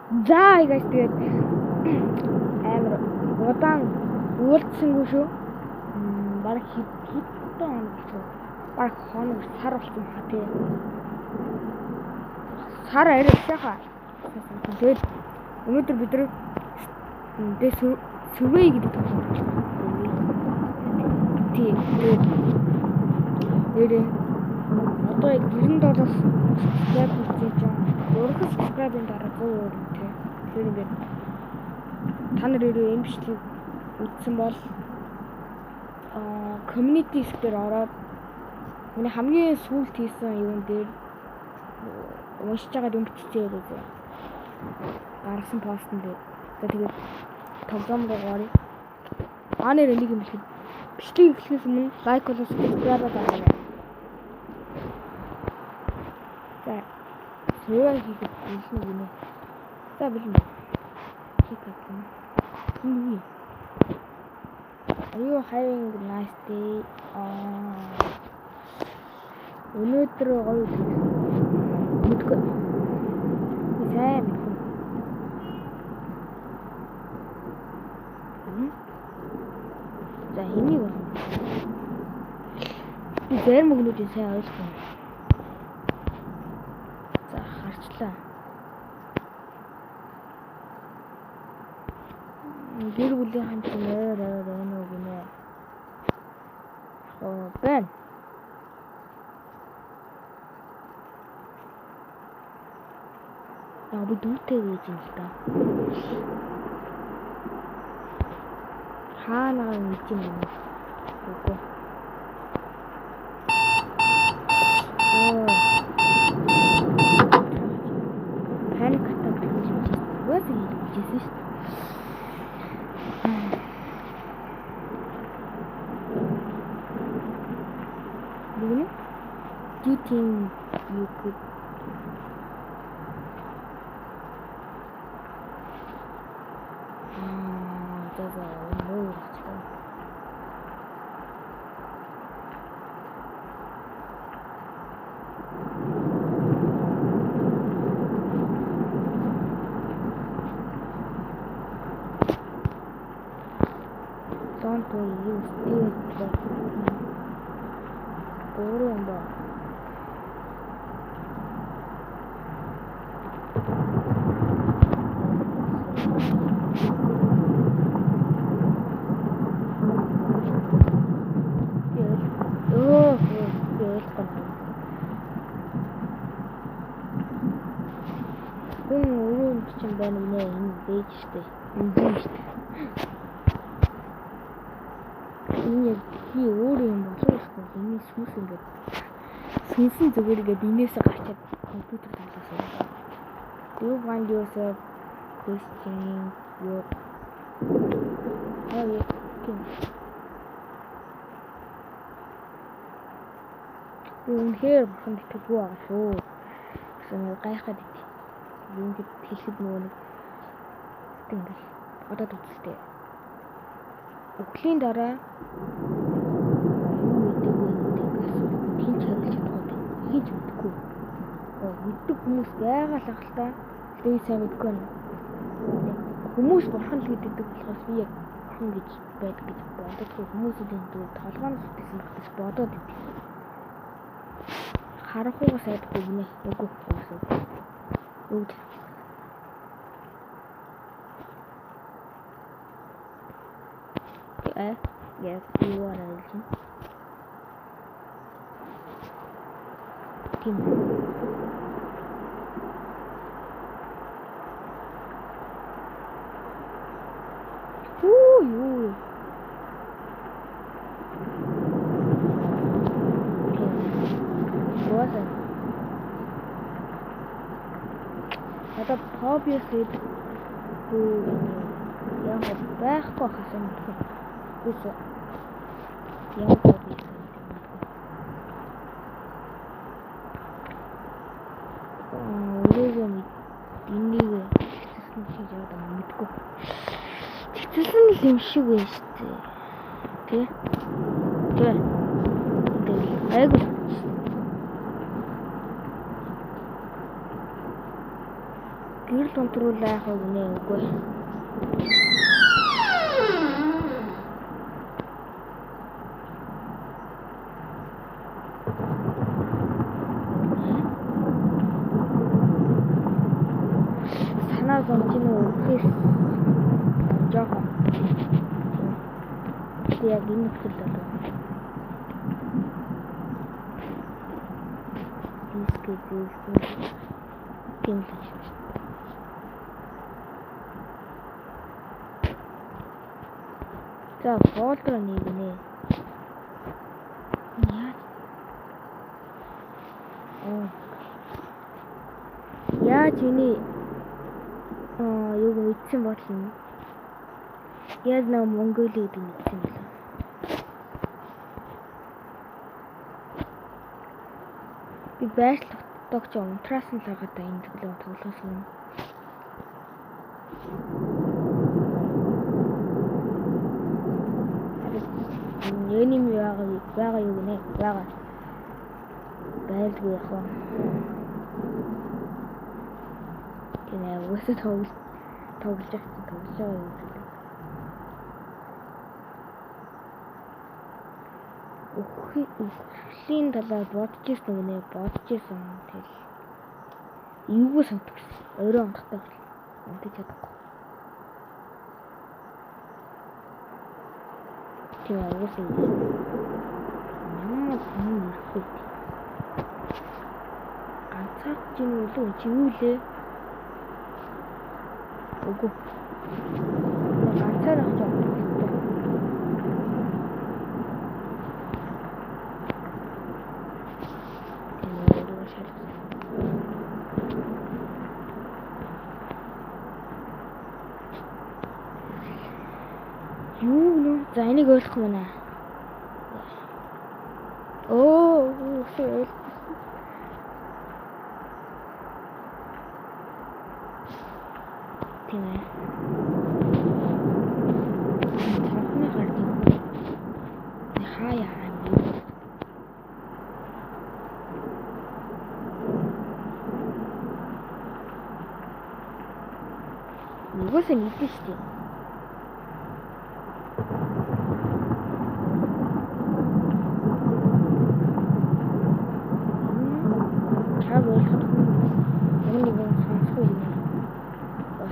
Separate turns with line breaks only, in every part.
За guys тэгээд амар удаан уулзсангүй шүү. Бараг хэдэн хоног болчихсон. Бараг хоног сар болсон ба тий. Сар арай сайхан. Тэгээд өнөөдөр бид нар сүвэй гэдэг тоглоом. Тий. Тэгээд одоо яг 97-аас subscribe хийчихэж байгаа. Өөрөөр subscribe-ийн дараа 100 өөр тий. Тэгэхээр ингээд та нар энэ бичлэг үзсэн бол community дээр ороод миний хамгийн сүүлд хийсэн юм дээр уншиж байгаа юм биччихээ гэдэг. Гаргасан постн дээр. Тэгээд тоглоом руу орё. Нэр энийг юм хэлэхэд бичлэг эхлэхээс өмнө лайк болон subscribe дараарай. За. Яа хийхэд илүү гинэ. За билээ. Хийх юм. Are you having a nice day? Өнөөдөр гоё үү? Мэдгүй. Сайн мэдгүй. За хэнийг бол. Зэр мөгнүүдийн сайн ойлгоно. За харчлаа. Гэр бүлийн хамтран ойр өнөө гинэ. Бэн. Яа би дүүтэй гэж юм л та. Хаанаа гэж юм бэ? Үгүй. Паник атак гэж юм. What is this? Do you think you could don't use it чинь байна нэ энэ дэж штэ. Энэ штэ. Энэ би өөр юм болоосгүй энэ сүнс ингээд сүнсэн зүгээр ингээд инээсээ гарчаад компьютер тоглосон. You find yourself questioning your үнэхээр бурхан итгэхгүй байгаа шүү. Гэсэн гайхаад ит. Юм гээд хэлэхэд нөгөө нэг тэгэл одоод үзтээ. Өглөөний дараа хин чаглаж чадахгүй. Хин ч мэдгүй. Мэддэг хүмүүс байгаа л ахaltaа. Тэгээ сайн мэдгүй байна. Хүмүүс бурхан л гэдэг болохоос би яг бурхан гэж байдаг гэж боддог. Хүмүүсийн дүр толгооноос үтсэн гэж бодоод идэв. Харахуугаас айдгүй гинэ. Үгүй гэсэн. Үгүй. Yes, you are right. Team. You. What? I thought obviously who yang байхгүй хасан мэдгүй. Үгүй. Яа гэдэг юм. Өөрөөр энийг хэцсэн хийж яваад мэдгүй. Хэцсэн л юм шиг байна шүү дээ. Тэ? Айгу. Гэрэл контролаа яах вэ гинэ үгүй. Санаа зовж ийн үү гэхээс жоохон яг энэ нөхцөл болов. Тийм л. За фолдер нэгнэ. Яа. Яаж ini юуг мэдсэн бодол нь. Яаж нэг Монголыг гэдэг мэдсэн болов. Би байрлах тогч унтраас нь л байгаа да энэ тоглоос юм. Энэм байгаа юу гэнэ? Байгаа. Байлгүй яах вэ? Тэнэ үсэ тоглож байгаа юм. Өхлийн талаар бодож ирсэн гэнэ бодож ирсэн тэгэл эвгүй санагдсан. Өөрөө ондохтой унтаж чадахгүй. Тийм уусаа ямар юм ирэхгүй. Ганцаарч юм уу чивүүлээ. Үгүй. Ганцаар авч явах. Юу нөө за энийг ойлгох юм аа. Сэл. Тийм ээ. Тохны гардаг. Хаяа юм. Нэгөөс нь мэдэн шүү дээ.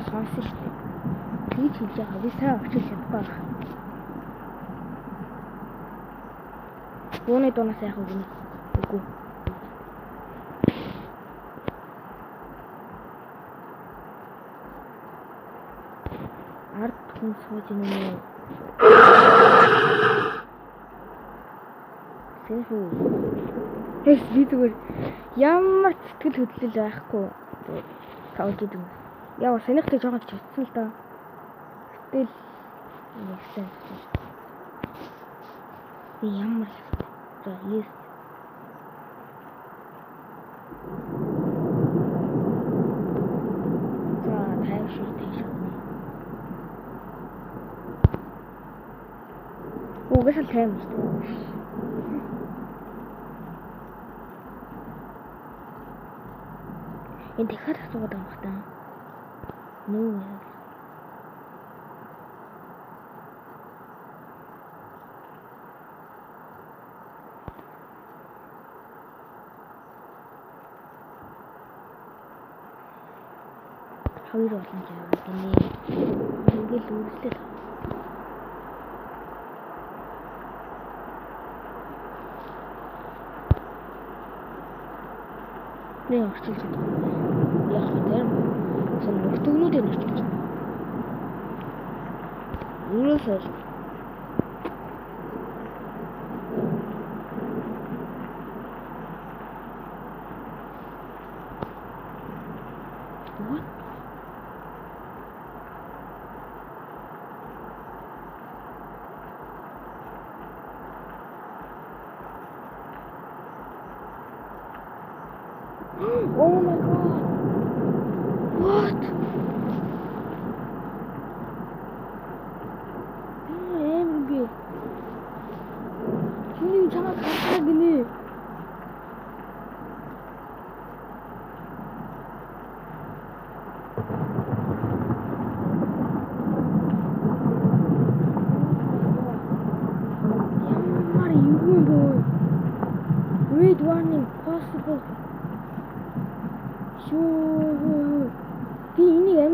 Сонсон шүү дээ. Тэгж хэлж байгаа. Би сайн очиж чадахгүй байна. Бууны дуунаас яах вэ гинэ? Үгүй. Ард хүн сууж юм уу? Сэхүү. Хэс би зүгээр ямар сэтгэл хөдлөл байхгүй. Тавж идэв. Яа санийхтай жоохон чицсэн л доо. Тэгэл нэгсэн. Би ямар за yes. За тайвшир. Угсаал тайм шүү дээ. Энэ дахиад асуугаад байгаа юм байна. Нүү. Хоёр болон жаа гинэ. Ингээл үргэлжлэл. Нэг орчилж байгаа. Яг тэр нөхдөглүүдээр орчилж байгаа. Юусоо what? Oh my god. What? Эмби. Чиний чамаа гаргах гинэ.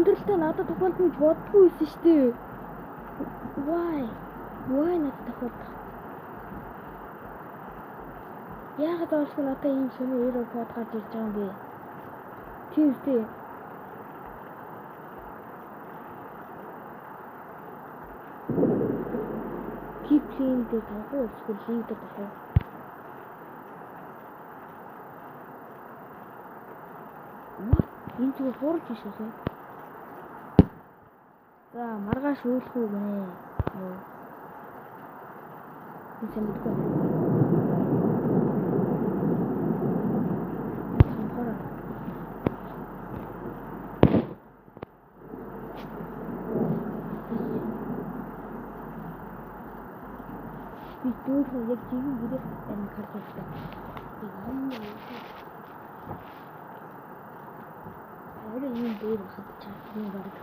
амьдралдаа надад тохиолдож боддоггүй байсан шүү дээ. Why надад тохиолдох? Яагаад олсон надад ийм сони эррор код гарч ирж байгаа юм бэ? Тийм үстэй. Keep playing дээр тавах уу? Leave дээр тавах уу? What? Энэ зүгээр хуурж биш үү? За, маргааш өөлөх үү гинэ. Нөө. Энэ мэдгүй. Би дүүрэн яг жинхэнэ гэрээс байна харж байна. Би юм уу? Арай юм дээр хад чаа. Би бараг.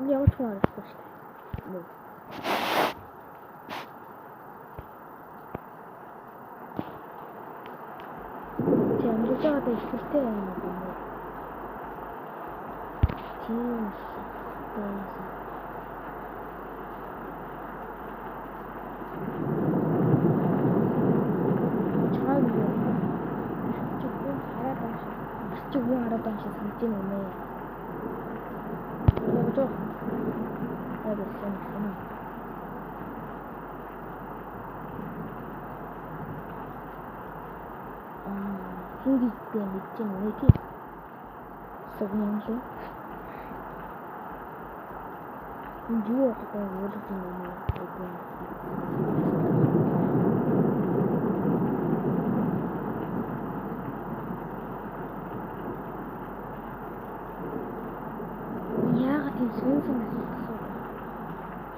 Энэ ямар ч хүн арахгүй шүү дээ. Тийм л жаагаад ихтэй юм уу? Тийм. Чиг хараад байгаа шиг санаж байна уу нэ? Яг жоо. Яг л. Хиндийтэй мэдэж байна уу тий? Согнон шүү. Энэ юу одоо уулж юм уу? Сүүсэн асуулт.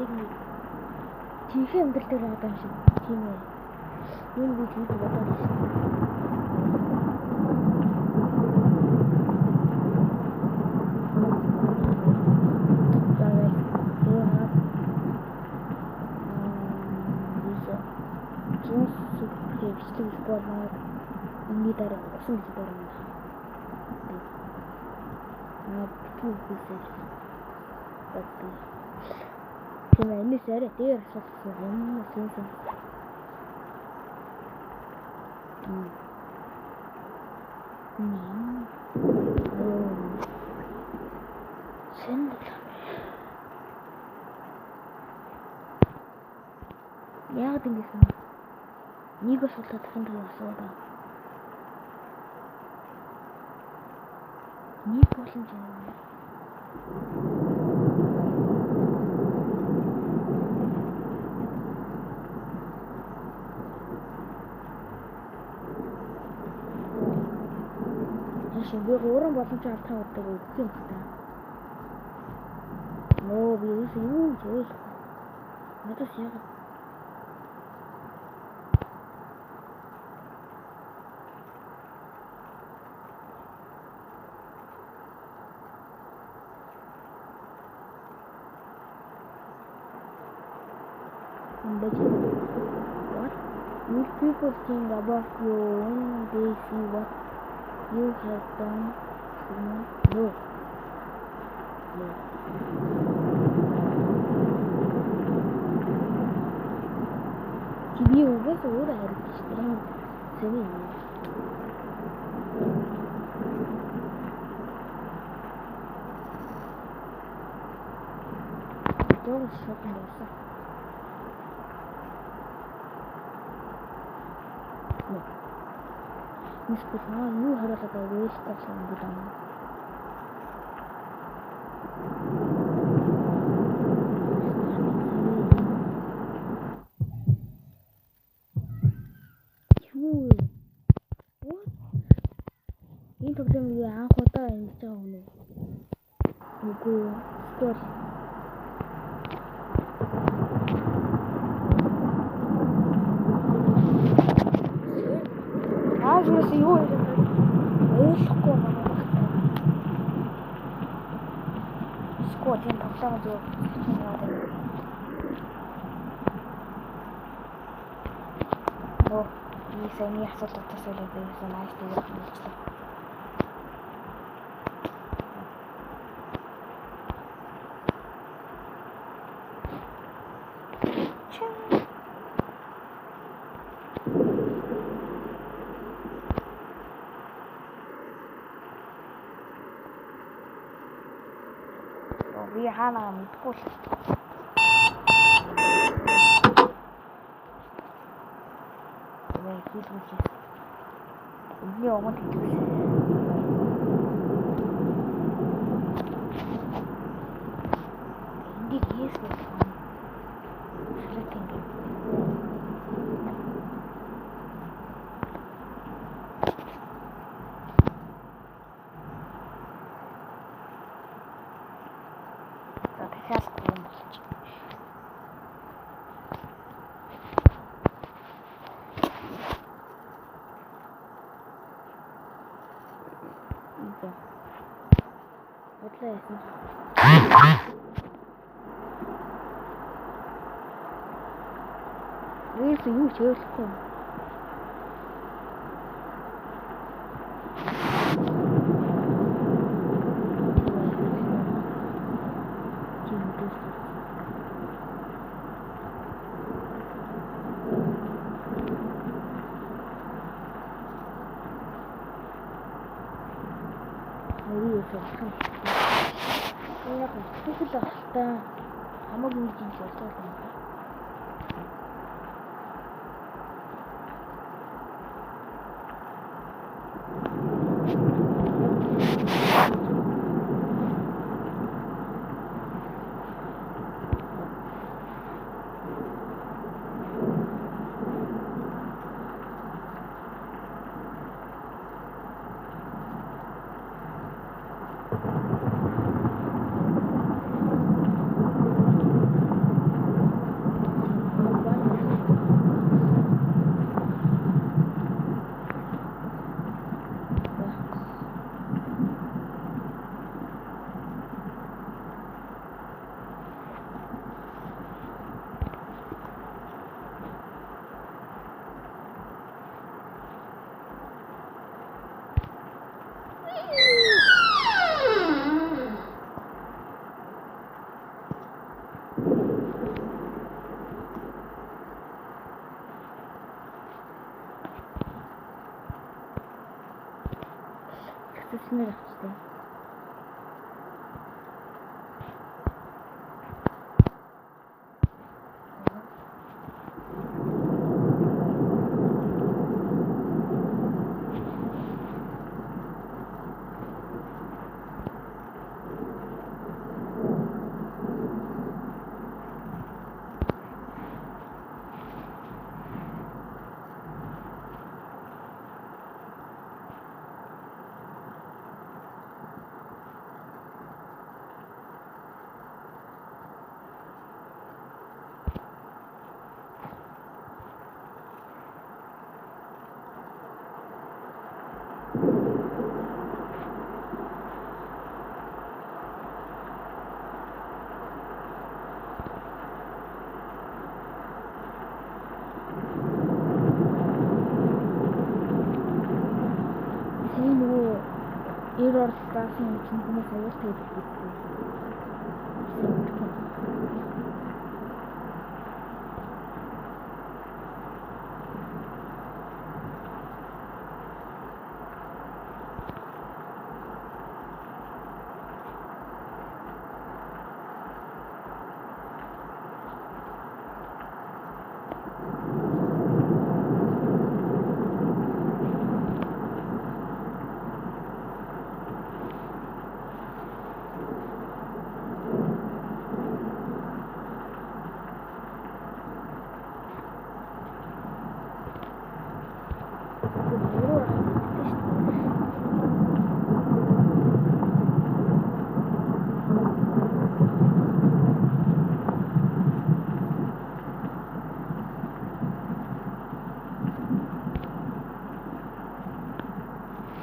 Яг нэг тийхэн амьдрал дээр байгаа юм шиг тийм ээ. Юу гэж бодож байна. Ini darah langsung di darah. Itu bisa. Tapi cuma ini saya dia satu yang masih. Sen. Яг ингэсэн. Нэг асуулт тахын асуудал. Нэг болон жаа. Би 3 боломж алдах удаа өгөх юм байна. Нөө би юу зүйл. Надад яг what? Will people think about you when they see what you have done? No. Тебе угодно ударить, прям целый. Долго шокнулся. Не спешно, ну хорошо, это весь так сам буду. Энэ тоглоомыг анх удаа ингэж байгаа юм уу? Үгүй ээ. Аажмаас юу юм бэ? Ойлгохгүй байна. Скот энэ тоглоом зөв хийгээд байна. Оо, энэ сэний асуулт асуулт байсан ааш тэгээд хэлчихлээ. Би хаанаа мэдгүй л. Яа хийлгүүч. Эний огонд хэлсэн. Энийг хийсгэх юм. Дахиад юм болчих. Бодлоо яасан. Юу ч өөрлөхгүй. Яг хүүхэд ахтай хамаагүй юм чинь болтой юм байна. Тэснэр авчихсан. Error даасан юм чинь хүмүүс аюултай байдаг.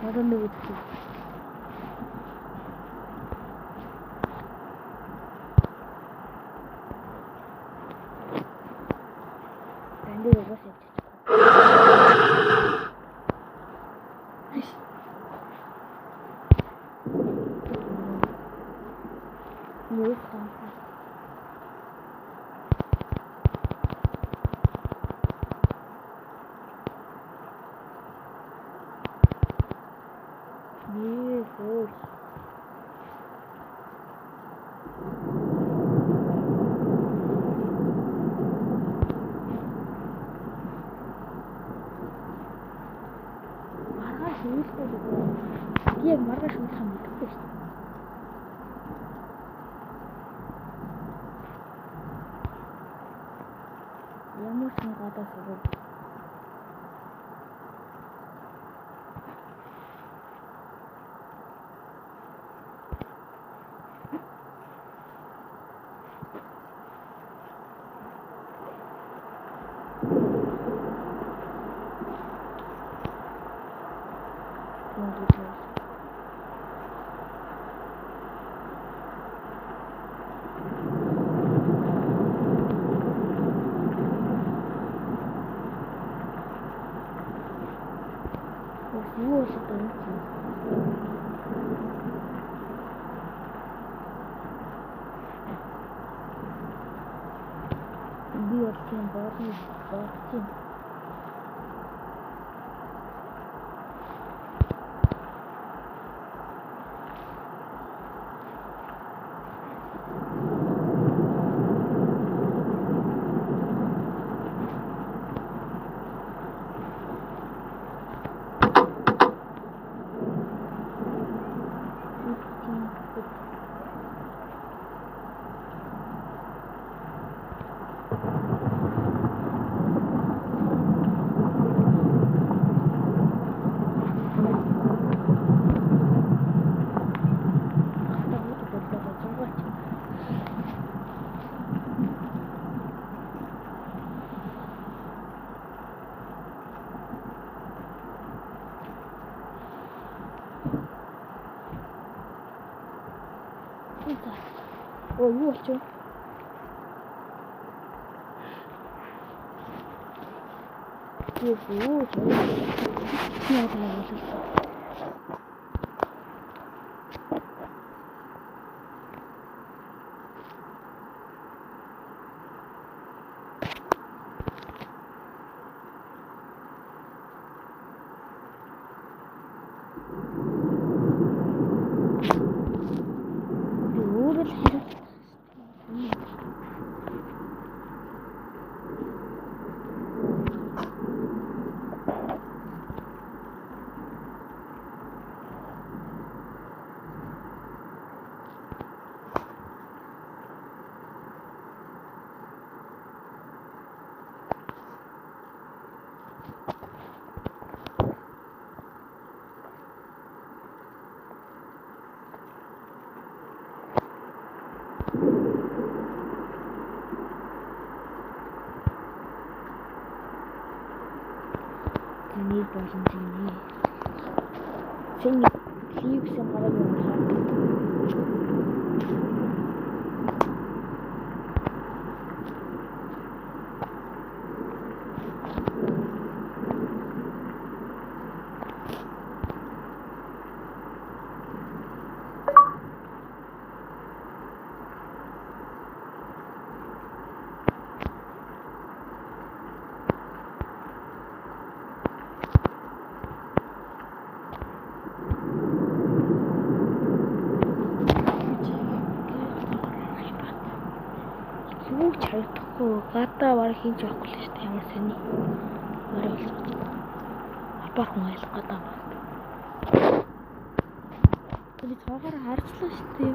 Надад нэг үзсэн. Тандээ угаас явчих. Юу таасан? Өөр хүмүүсийн гадаа сурвал юу болоод байна вэ? Би бол тийм бодож байна. Ой, юу болчих вэ? Юу нэг боломжтой. Чин хийгсэн гараг юм хаа. Юу ч харагдахгүй гадаа бараг хийж явахгүй л шүү дээ. Ямар сони. Бараг апархан айлах гадаа байна. Би цаагаар харчлаа шүү дээ.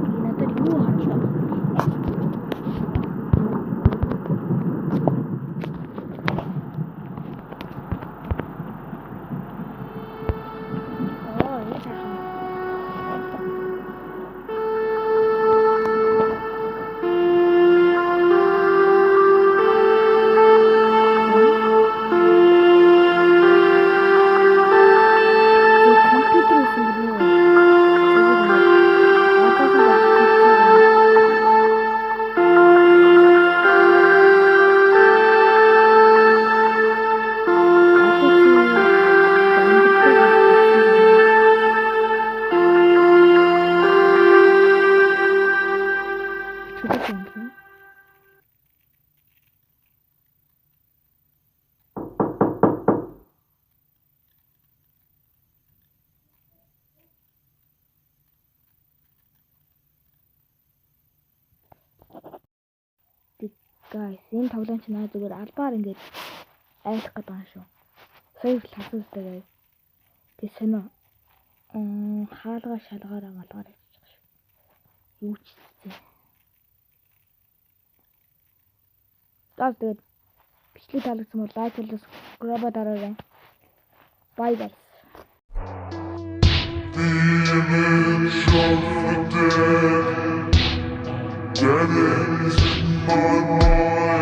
Би надад юу харлаа. Guys, энэ тоглоом чи наа зүгээр албаар ингээд айлах гэдэг юм шүү. Сая л хасуулдаг guys. Тэг сонио. Хаалгаа шалгаараа малгаараа хийчих шүү. Юу ч зэ. За тэгээд бичлэг таалагдсан бол лайк болоо subscribe дараарай. Bye guys.
The image of the dead is in my mind.